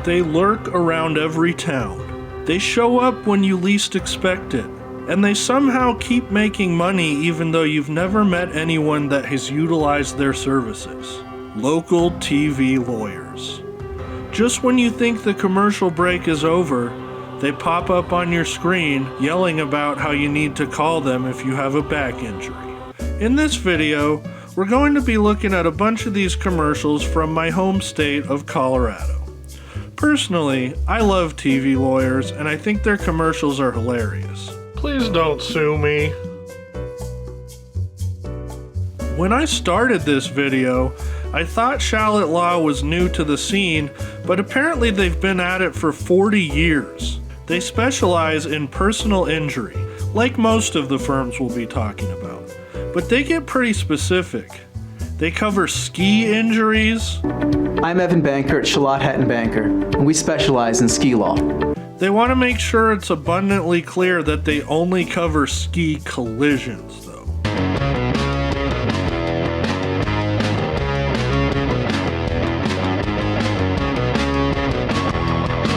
They lurk around every town. They show up when you least expect it. And they somehow keep making money even though you've never met anyone that has utilized their services. Local TV lawyers. Just when you think the commercial break is over, they pop up on your screen yelling about how you need to call them if you have a back injury. In this video, we're going to be looking at a bunch of these commercials from my home state of Colorado. Personally, I love TV lawyers and I think their commercials are hilarious. Please don't sue me. When I started this video, I thought Shallotte Law was new to the scene, but apparently they've been at it for 40 years. They specialize in personal injury, like most of the firms we'll be talking about. But they get pretty specific. They cover ski injuries. I'm Evan Banker at Shallotte Banker, and we specialize in ski law. They want to make sure it's abundantly clear that they only cover ski collisions, though.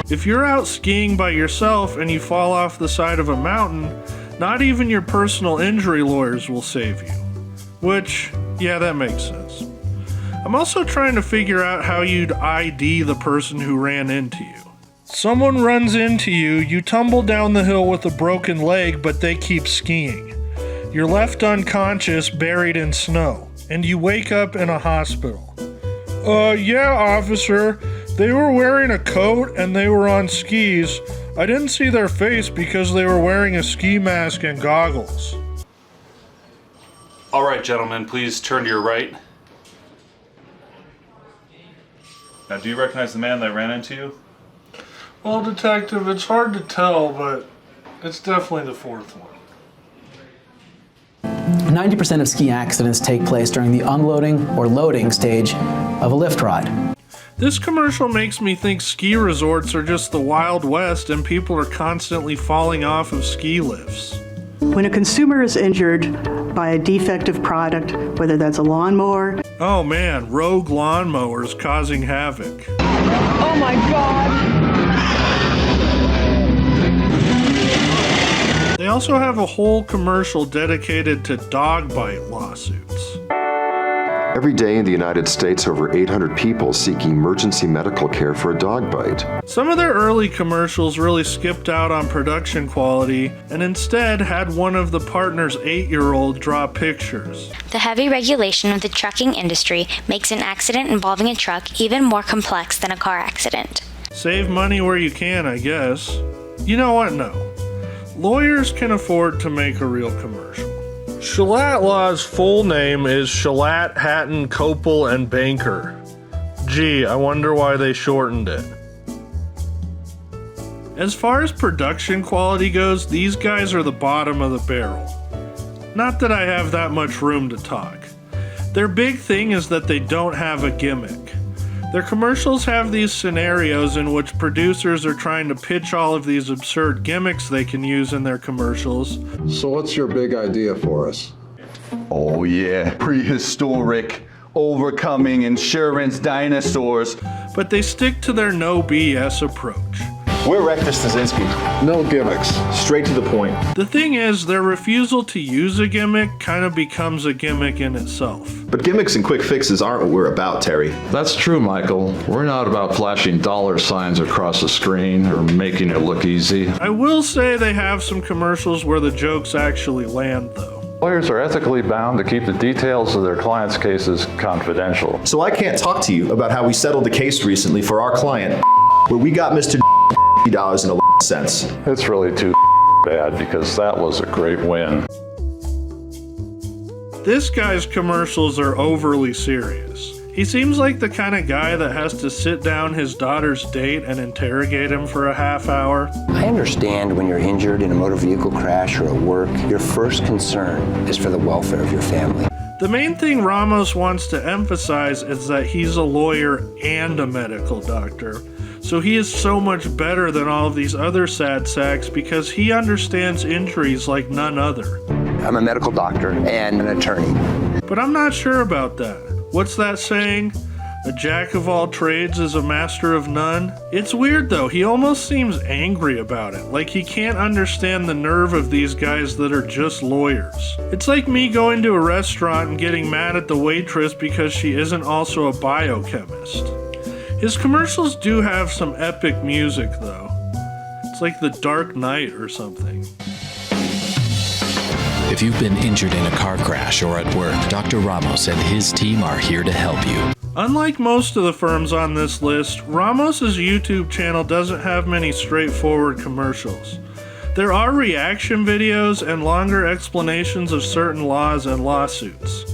If you're out skiing by yourself and you fall off the side of a mountain, not even your personal injury lawyers will save you. Which, yeah, that makes sense. I'm also trying to figure out how you'd ID the person who ran into you. Someone runs into you, you tumble down the hill with a broken leg, but they keep skiing. You're left unconscious, buried in snow, and you wake up in a hospital. Yeah, officer. They were wearing a coat and they were on skis. I didn't see their face because they were wearing a ski mask and goggles. All right, gentlemen, please turn to your right. Now, do you recognize the man that ran into you? Well, detective, it's hard to tell, but it's definitely the fourth one. 90% of ski accidents take place during the unloading or loading stage of a lift ride. This commercial makes me think ski resorts are just the Wild West and people are constantly falling off of ski lifts. When a consumer is injured by a defective product, whether that's a lawnmower. Oh man, rogue lawnmowers causing havoc. Oh my God! They also have a whole commercial dedicated to dog bite lawsuits. Every day in the United States, over 800 people seek emergency medical care for a dog bite. Some of their early commercials really skipped out on production quality and instead had one of the partners' 8-year-old draw pictures. The heavy regulation of the trucking industry makes an accident involving a truck even more complex than a car accident. Save money where you can, I guess. You know what? No. Lawyers can afford to make a real commercial. Shallotte Law's full name is Shallotte, Hatton, Copel, and Banker. Gee, I wonder why they shortened it. As far as production quality goes, these guys are the bottom of the barrel. Not that I have that much room to talk. Their big thing is that they don't have a gimmick. Their commercials have these scenarios in which producers are trying to pitch all of these absurd gimmicks they can use in their commercials. So what's your big idea for us? Oh yeah, prehistoric, overcoming insurance dinosaurs. But they stick to their no BS approach. We're Rector Stasinski. No gimmicks. Straight to the point. The thing is, their refusal to use a gimmick kind of becomes a gimmick in itself. But gimmicks and quick fixes aren't what we're about, Terry. That's true, Michael. We're not about flashing dollar signs across the screen or making it look easy. I will say they have some commercials where the jokes actually land, though. Lawyers are ethically bound to keep the details of their clients' cases confidential. So I can't talk to you about how we settled the case recently for our client, where we got Mr. $50.11. It's really too bad because that was a great win. This guy's commercials are overly serious. He seems like the kind of guy that has to sit down his daughter's date and interrogate him for a half hour. I understand when you're injured in a motor vehicle crash or at work, your first concern is for the welfare of your family. The main thing Ramos wants to emphasize is that he's a lawyer and a medical doctor. So he is so much better than all of these other sad sacks because he understands injuries like none other. I'm a medical doctor and an attorney. But I'm not sure about that. What's that saying? A jack of all trades is a master of none. It's weird though, he almost seems angry about it, like he can't understand the nerve of these guys that are just lawyers. It's like me going to a restaurant and getting mad at the waitress because she isn't also a biochemist. His commercials do have some epic music though. It's like The Dark Knight or something. If you've been injured in a car crash or at work, Dr. Ramos and his team are here to help you. Unlike most of the firms on this list, Ramos's YouTube channel doesn't have many straightforward commercials. There are reaction videos and longer explanations of certain laws and lawsuits.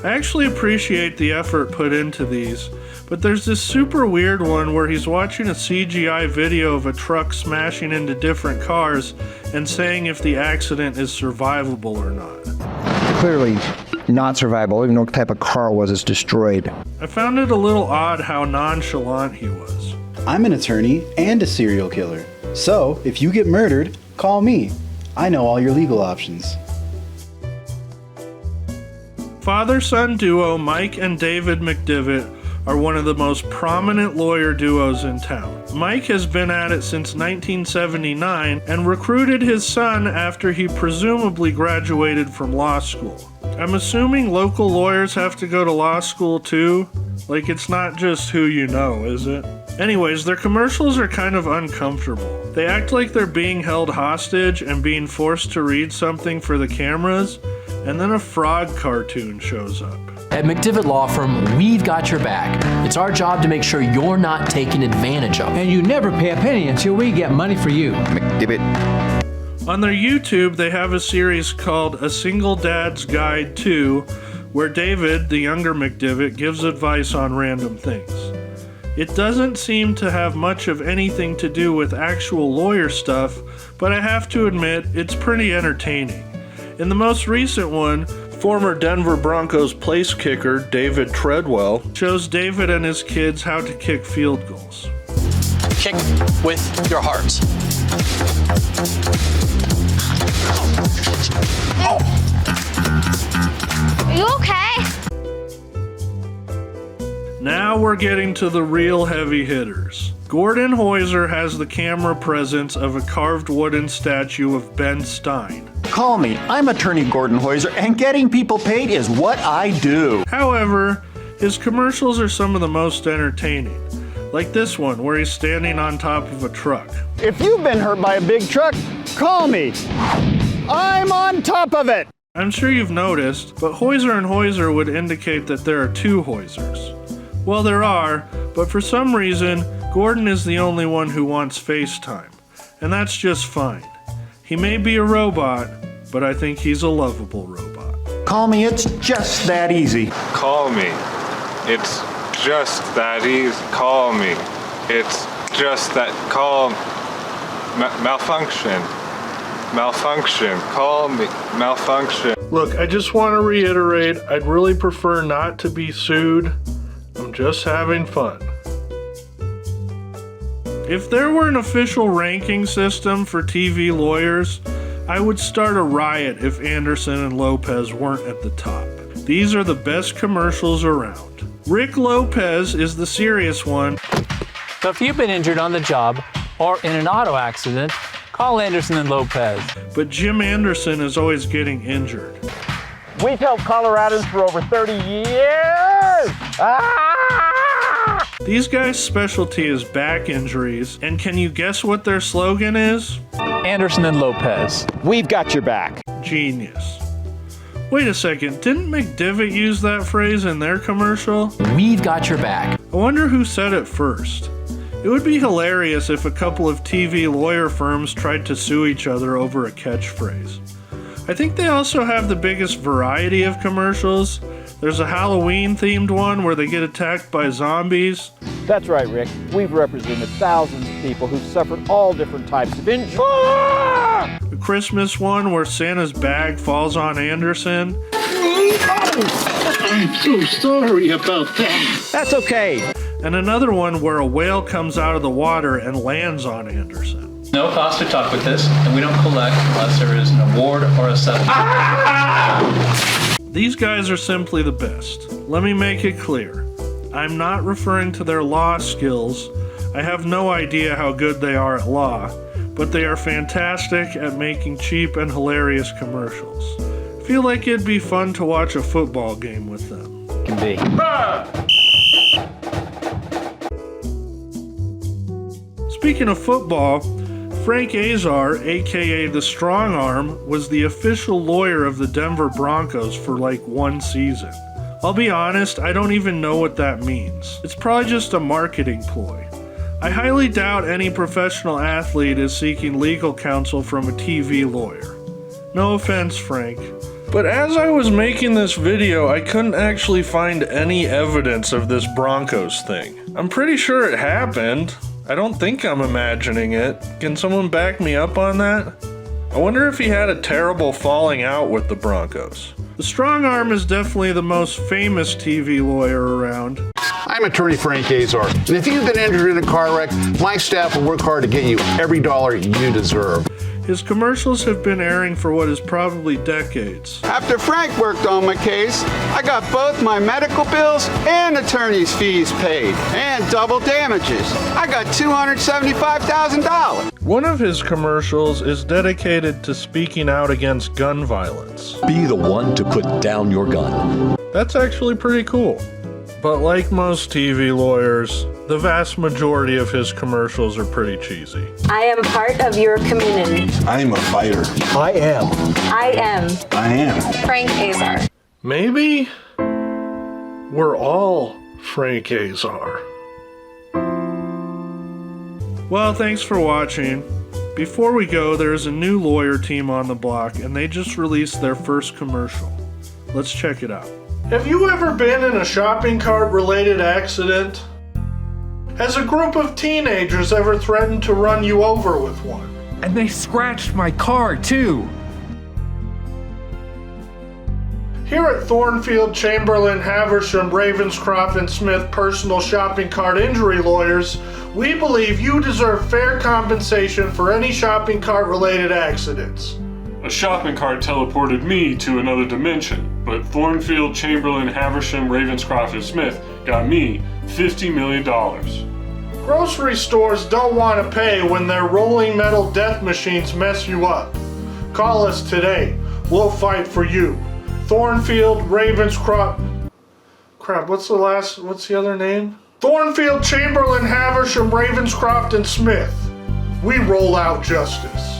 I actually appreciate the effort put into these, but there's this super weird one where he's watching a CGI video of a truck smashing into different cars and saying if the accident is survivable or not. Clearly not survivable, even though what type of car it was, it's destroyed. I found it a little odd how nonchalant he was. I'm an attorney and a serial killer. So, if you get murdered, call me. I know all your legal options. Father-son duo Mike and David McDivitt are one of the most prominent lawyer duos in town. Mike has been at it since 1979 and recruited his son after he presumably graduated from law school. I'm assuming local lawyers have to go to law school too? Like, it's not just who you know, is it? Anyways, their commercials are kind of uncomfortable. They act like they're being held hostage and being forced to read something for the cameras, and then a frog cartoon shows up. At McDivitt Law Firm, we've got your back. It's our job to make sure you're not taken advantage of. And you never pay a penny until we get money for you. McDivitt. On their YouTube, they have a series called A Single Dad's Guide To, where David, the younger McDivitt, gives advice on random things. It doesn't seem to have much of anything to do with actual lawyer stuff, but I have to admit, it's pretty entertaining. In the most recent one, former Denver Broncos place kicker David Treadwell shows David and his kids how to kick field goals. Kick with your heart. Are you okay? Now we're getting to the real heavy hitters. Gordon Hoer has the camera presence of a carved wooden statue of Ben Stein. Call me. I'm attorney Gordon Hoer, and getting people paid is what I do. However, his commercials are some of the most entertaining. Like this one, where he's standing on top of a truck. If you've been hurt by a big truck, call me. I'm on top of it. I'm sure you've noticed, but Hoer and Hoer would indicate that there are two Hoesers. Well, there are, but for some reason, Gordon is the only one who wants FaceTime. And that's just fine. He may be a robot, but I think he's a lovable robot. Call me, it's just that easy. Call me. It's just that easy. Call me. It's just that. Call. Malfunction. Malfunction. Call me. Malfunction. Look, I just want to reiterate, I'd really prefer not to be sued. I'm just having fun. If there were an official ranking system for TV lawyers, I would start a riot if Anderson and Lopez weren't at the top. These are the best commercials around. Rick Lopez is the serious one. So if you've been injured on the job or in an auto accident, call Anderson and Lopez. But Jim Anderson is always getting injured. We've helped Coloradans for over 30 years. These guys' specialty is back injuries, and can you guess what their slogan is? Anderson and Lopez. We've got your back. Genius. Wait a second, didn't McDivitt use that phrase in their commercial? We've got your back. I wonder who said it first. It would be hilarious if a couple of TV lawyer firms tried to sue each other over a catchphrase. I think they also have the biggest variety of commercials. There's a Halloween-themed one where they get attacked by zombies. That's right, Rick. We've represented thousands of people who've suffered all different types of injuries. A Christmas one where Santa's bag falls on Anderson. I'm so sorry about that. That's okay. And another one where a whale comes out of the water and lands on Anderson. No cost to talk with this, and we don't collect unless there is an award or a settlement. These guys are simply the best. Let me make it clear. I'm not referring to their law skills. I have no idea how good they are at law, but they are fantastic at making cheap and hilarious commercials. Feel like it'd be fun to watch a football game with them. Can be. Speaking of football, Frank Azar, aka the Strong Arm, was the official lawyer of the Denver Broncos for like one season. I'll be honest, I don't even know what that means. It's probably just a marketing ploy. I highly doubt any professional athlete is seeking legal counsel from a TV lawyer. No offense, Frank. But as I was making this video, I couldn't actually find any evidence of this Broncos thing. I'm pretty sure it happened. I don't think I'm imagining it. Can someone back me up on that? I wonder if he had a terrible falling out with the Broncos. The Strong Arm is definitely the most famous TV lawyer around. I'm attorney Frank Azar, and if you've been injured in a car wreck, my staff will work hard to get you every dollar you deserve. His commercials have been airing for what is probably decades. After Frank worked on my case, I got both my medical bills and attorney's fees paid, and double damages. I got $275,000. One of his commercials is dedicated to speaking out against gun violence. Be the one to put down your gun. That's actually pretty cool. But like most TV lawyers, the vast majority of his commercials are pretty cheesy. I am part of your community. I'm a fighter. I am. I am. I am. Frank Azar. Maybe we're all Frank Azar. Well, thanks for watching. Before we go, there's a new lawyer team on the block, and they just released their first commercial. Let's check it out. Have you ever been in a shopping cart related accident? Has a group of teenagers ever threatened to run you over with one? And they scratched my car too. Here at Thornfield, Chamberlain, Haversham, Ravenscroft, and Smith Personal Shopping Cart Injury Lawyers, we believe you deserve fair compensation for any shopping cart related accidents. A shopping cart teleported me to another dimension, but Thornfield, Chamberlain, Haversham, Ravenscroft, and Smith got me $50 million. Grocery stores don't want to pay when their rolling metal death machines mess you up. Call us today. We'll fight for you. Thornfield, Ravenscroft... what's the other name? Thornfield, Chamberlain, Haversham, Ravenscroft, and Smith. We roll out justice.